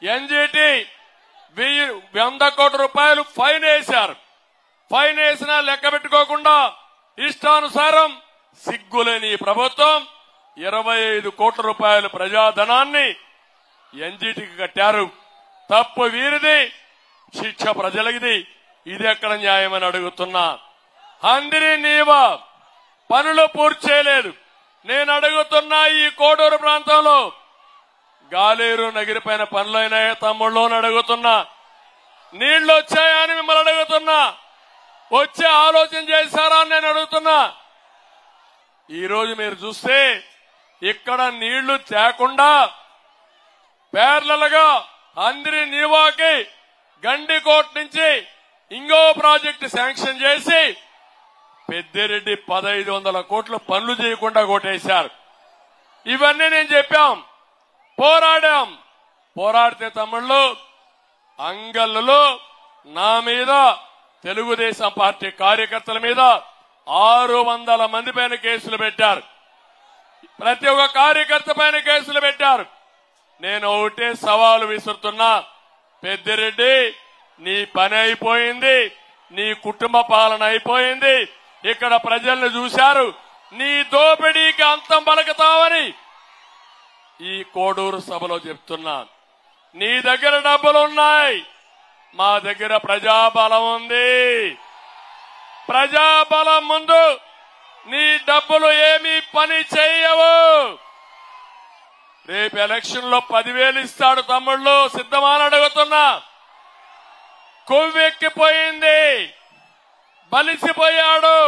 NGT 100 కోట్ల రూపాయలు fine వేశారు. ఫైన్ వేసినా లెక్క పెట్టుకోకుండా ఇష్టానుసారం సిగ్గులేని ప్రభుత్వం 25 కోట్ల రూపాయల ప్రజాధనాన్ని ఎన్జిటికి కట్టారు. తప్పు వీరిది, శిక్ష ప్రజలకిది. ఇది ఎక్కడ న్యాయమని అడుగుతున్నా. అందరి నీవా పనులు పూర్తి చేయలేదు. నేను అడుగుతున్నా, ఈ కోడూరు ప్రాంతంలో గాలేరు నగిరిపైన పనులైనాయా తమ్ముళ్ళు అని అడుగుతున్నా. నీళ్లు వచ్చాయా అని మిమ్మల్ని అడుగుతున్నా. వచ్చే ఆలోచన చేశారా అని నేను అడుగుతున్నా. ఈ రోజు మీరు చూస్తే ఇక్కడ నీళ్లు తేకుండా పేర్లలుగా అందరి నీవాకి గండికోట నుంచి ఇంకో ప్రాజెక్టు శాంక్షన్ చేసి పెద్దిరెడ్డి 1500 కోట్లు పనులు చేయకుండా కొట్టేశారు. ఇవన్నీ నేను చెప్పాం, పోరాడాం. పోరాడితే తమ్ముళ్ళు అంగళ్ళలో నా మీద, తెలుగుదేశం పార్టీ కార్యకర్తల మీద 600 మంది పైన కేసులు పెట్టారు. ప్రతి ఒక్క కార్యకర్త పైన కేసులు పెట్టారు. నేను ఒకటే సవాలు విసురుతున్నా, పెద్దిరెడ్డి నీ పని అయిపోయింది, నీ కుటుంబ పాలన అయిపోయింది. ఇక్కడ ప్రజల్ని చూశారు, నీ దోపిడీకి అంతం పలుకుతావని ఈ కోడూరు సభలో చెప్తున్నా. నీ దగ్గర డబ్బులున్నాయి, మా దగ్గర ప్రజాబలం ఉంది. ప్రజాబలం ముందు నీ డబ్బులు ఏమీ పని చేయవు. రేపు ఎలక్షన్ లో 10,000 ఇస్తాడు తమ్ముళ్ళు, సిద్ధమని అడుగుతున్నా. కొవ్వెక్కిపోయింది, బలిసిపోయాడు.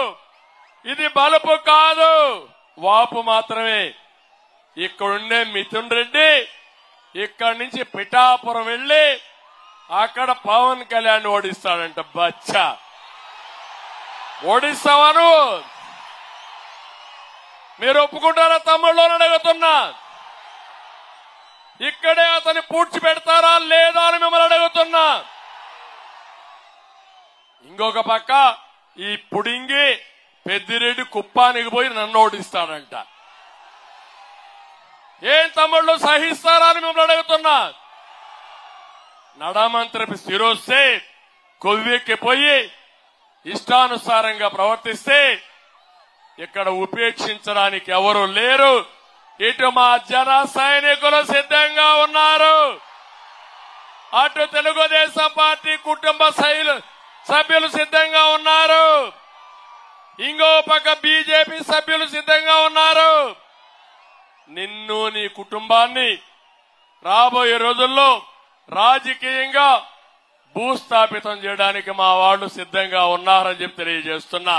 ఇది బలుపు కాదు, వాపు మాత్రమే. ఇక్కడుండే మిథున్ రెడ్డి ఇక్కడి నుంచి పిఠాపురం వెళ్లి అక్కడ పవన్ కళ్యాణ్ ఓడిస్తాడంట. బచ్చా, ఓడిస్తావను? మీరు ఒప్పుకుంటారా తమ్ముళ్ళు అని అడుగుతున్నా. ఇక్కడే అతన్ని పూడ్చి పెడతారా లేదా అని మిమ్మల్ని అడుగుతున్నా. ఇంకొక పక్క ఈ పుడింగి పెద్దిరెడ్డి కుప్పానికి పోయి నన్ను ఓడిస్తాడంట. ఏం తమ్ముళ్ళు సహిస్తారా అని మిమ్మల్ని అడుగుతున్నా. నడమంత్రి స్థిరొస్తే కొవ్వెక్కిపోయి ఇష్టానుసారంగా ప్రవర్తిస్తే ఇక్కడ ఉపేక్షించడానికి ఎవరు లేరు. ఇటు మా జన సైనికులు సిద్ధంగా ఉన్నారు, అటు తెలుగుదేశం పార్టీ కుటుంబ సభ్యులు సిద్ధంగా ఉన్నారు, ఇంకో పక్క బీజేపీ సభ్యులు సిద్ధంగా ఉన్నారు. నిన్ను నీ కుటుంబాన్ని రాబోయే రోజుల్లో రాజకీయంగా భూస్థాపితం చేయడానికి మా వాళ్ళు సిద్ధంగా ఉన్నారని చెప్పి తెలియజేస్తున్నా.